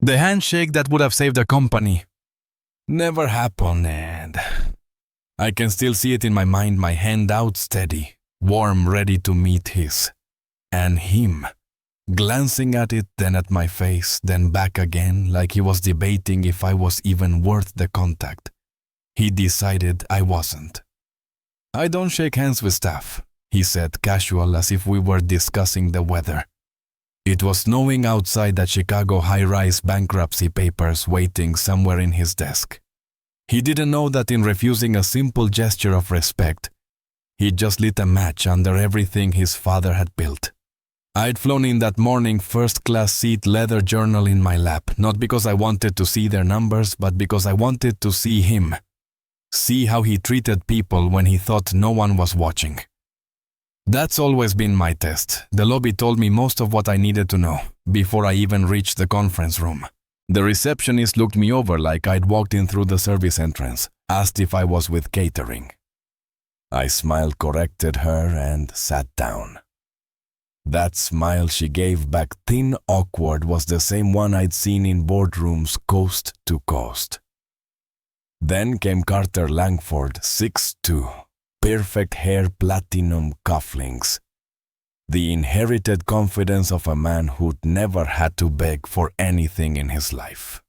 The handshake that would have saved the company never happened, and I can still see it in my mind, my hand out steady, warm, ready to meet his. And him, glancing at it, then at my face, then back again, like he was debating if I was even worth the contact. He decided I wasn't. "I don't shake hands with staff," he said, casual, as if we were discussing the weather. It was snowing outside at Chicago high-rise bankruptcy papers waiting somewhere in his desk. He didn't know that in refusing a simple gesture of respect, he just lit a match under everything his father had built. I'd flown in that morning, first-class seat, leather journal in my lap, not because I wanted to see their numbers, but because I wanted to see him. See how he treated people when he thought no one was watching. That's always been my test. The lobby told me most of what I needed to know, before I even reached the conference room. The receptionist looked me over like I'd walked in through the service entrance, asked if I was with catering. I smiled, corrected her, and sat down. That smile she gave back, thin, awkward, was the same one I'd seen in boardrooms coast to coast. Then came Carter Langford, 6'2", perfect hair, platinum cufflinks. The inherited confidence of a man who'd never had to beg for anything in his life.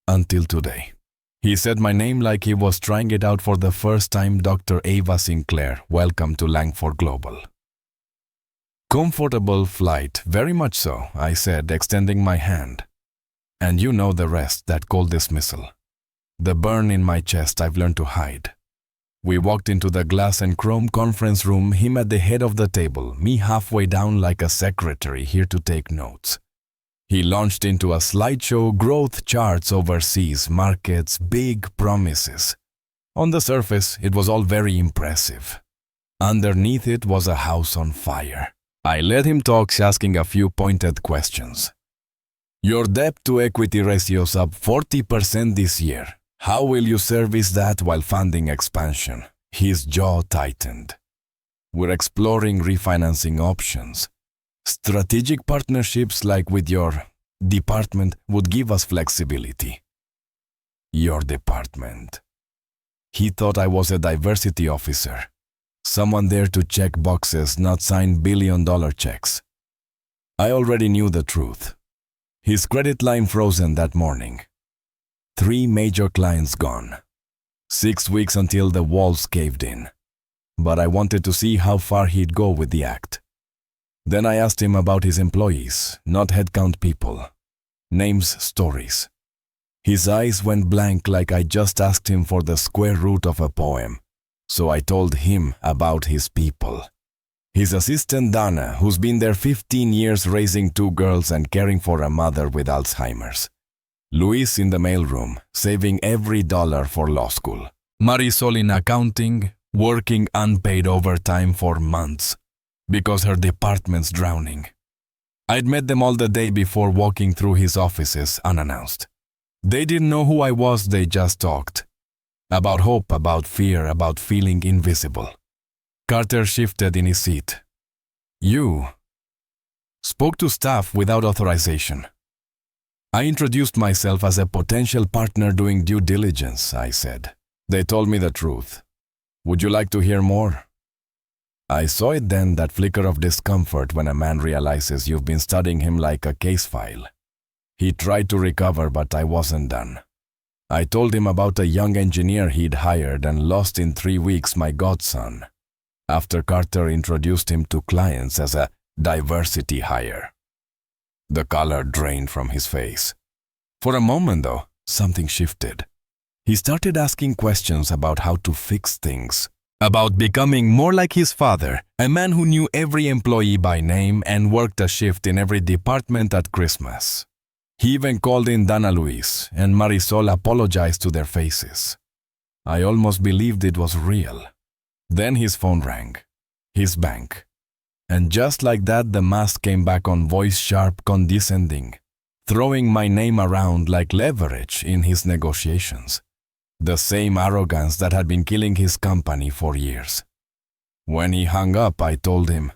Until today. He said my name like he was trying it out for the first time. "Dr. Ava Sinclair, welcome to Langford Global." "Comfortable flight, very much so," I said, extending my hand. "And you know the rest, that cold dismissal. The burn in my chest I've learned to hide." We walked into the glass and chrome conference room, him at the head of the table, me halfway down like a secretary here to take notes. He launched into a slideshow, growth charts overseas, markets, big promises. On the surface, it was all very impressive. Underneath it was a house on fire. I let him talk, asking a few pointed questions. "Your debt-to-equity ratio's up 40% this year. How will you service that while funding expansion?" His jaw tightened. "We're exploring refinancing options. Strategic partnerships like with your department would give us flexibility." Your department. He thought I was a diversity officer. Someone there to check boxes, not sign billion-dollar checks. I already knew the truth. His credit line frozen that morning. 3 major clients gone. 6 weeks until the walls caved in. But I wanted to see how far he'd go with the act. Then I asked him about his employees, not headcount people. Names, stories. His eyes went blank like I just asked him for the square root of a poem. So I told him about his people. His assistant Donna, who's been there 15 years raising 2 girls and caring for a mother with Alzheimer's. Luis in the mailroom, saving every dollar for law school. Marisol in accounting, working unpaid overtime for months because her department's drowning. I'd met them all the day before, walking through his offices unannounced. They didn't know who I was, they just talked. About hope, about fear, about feeling invisible. Carter shifted in his seat. "You spoke to staff without authorization." I introduced myself as a potential partner doing due diligence, I said. "They told me the truth. Would you like to hear more?" I saw it then, that flicker of discomfort when a man realizes you've been studying him like a case file. He tried to recover, but I wasn't done. I told him about a young engineer he'd hired and lost in 3 weeks, my godson, after Carter introduced him to clients as a diversity hire. The color drained from his face. For a moment, though, something shifted. He started asking questions about how to fix things, about becoming more like his father, a man who knew every employee by name and worked a shift in every department at Christmas. He even called in Dana Luis, and Marisol apologized to their faces. I almost believed it was real. Then his phone rang. His bank. And just like that, the mask came back on, voice sharp, condescending, throwing my name around like leverage in his negotiations. The same arrogance that had been killing his company for years. When he hung up, I told him,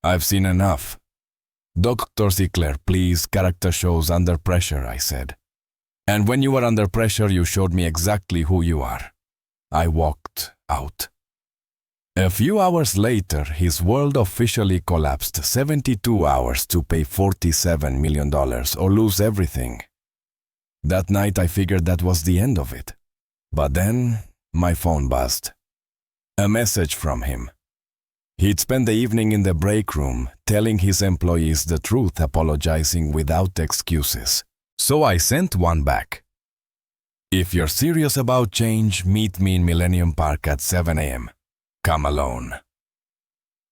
"I've seen enough. Dr. Ziegler, please, character shows under pressure, I said. And when you were under pressure, you showed me exactly who you are. I walked out. A few hours later, his world officially collapsed. 72 hours to pay $47 million or lose everything. That night I figured that was the end of it. But then, my phone buzzed. A message from him. He'd spent the evening in the break room, telling his employees the truth, apologizing without excuses. So I sent one back. If you're serious about change, meet me in Millennium Park at 7 a.m. Come alone.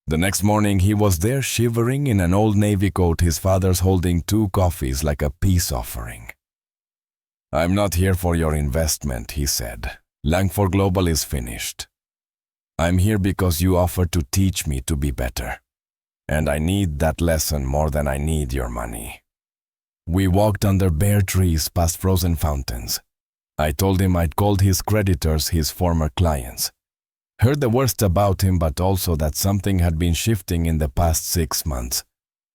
The next morning he was there shivering in an old navy coat, his father's holding 2 coffees like a peace offering. I'm not here for your investment, he said. Langford Global is finished. I'm here because you offered to teach me to be better. And I need that lesson more than I need your money. We walked under bare trees past frozen fountains. I told him I'd called his creditors his former clients. Heard the worst about him, but also that something had been shifting in the past 6 months.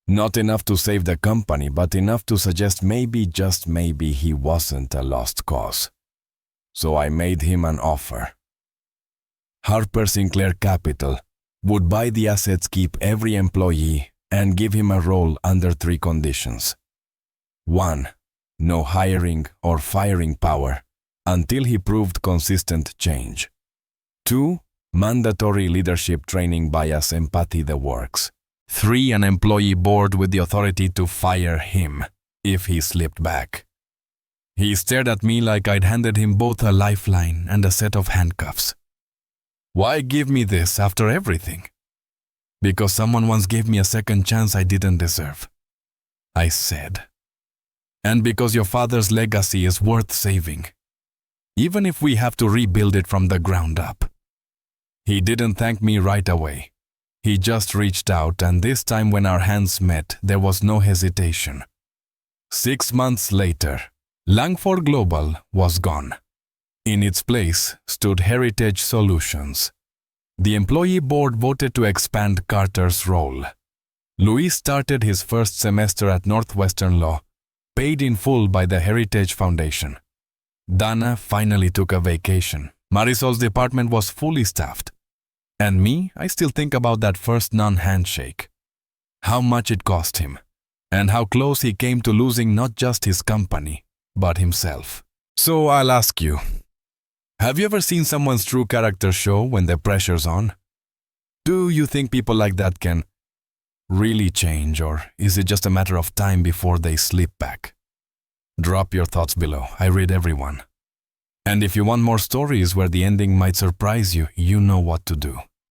Not enough to save the company, but enough to suggest maybe, just maybe, he wasn't a lost cause. So I made him an offer. Harper Sinclair Capital would buy the assets, keep every employee, and give him a role under 3 conditions. 1. No hiring or firing power until he proved consistent change. 2. Mandatory leadership training, bias, empathy, the works. 3. An employee board with the authority to fire him if he slipped back. He stared at me like I'd handed him both a lifeline and a set of handcuffs. Why give me this after everything? Because someone once gave me a second chance I didn't deserve, I said. And because your father's legacy is worth saving, even if we have to rebuild it from the ground up. He didn't thank me right away. He just reached out, and this time when our hands met, there was no hesitation. 6 months later, Langford Global was gone. In its place stood Heritage Solutions. The employee board voted to expand Carter's role. Luis started his first semester at Northwestern Law, paid in full by the Heritage Foundation. Dana finally took a vacation. Marisol's department was fully staffed. And me, I still think about that first non-handshake. How much it cost him, and how close he came to losing not just his company, but himself. So I'll ask you, have you ever seen someone's true character show when the pressure's on? Do you think people like that can really change, or is it just a matter of time before they slip back? Drop your thoughts below. I read everyone. And if you want more stories where the ending might surprise you, you know what to do.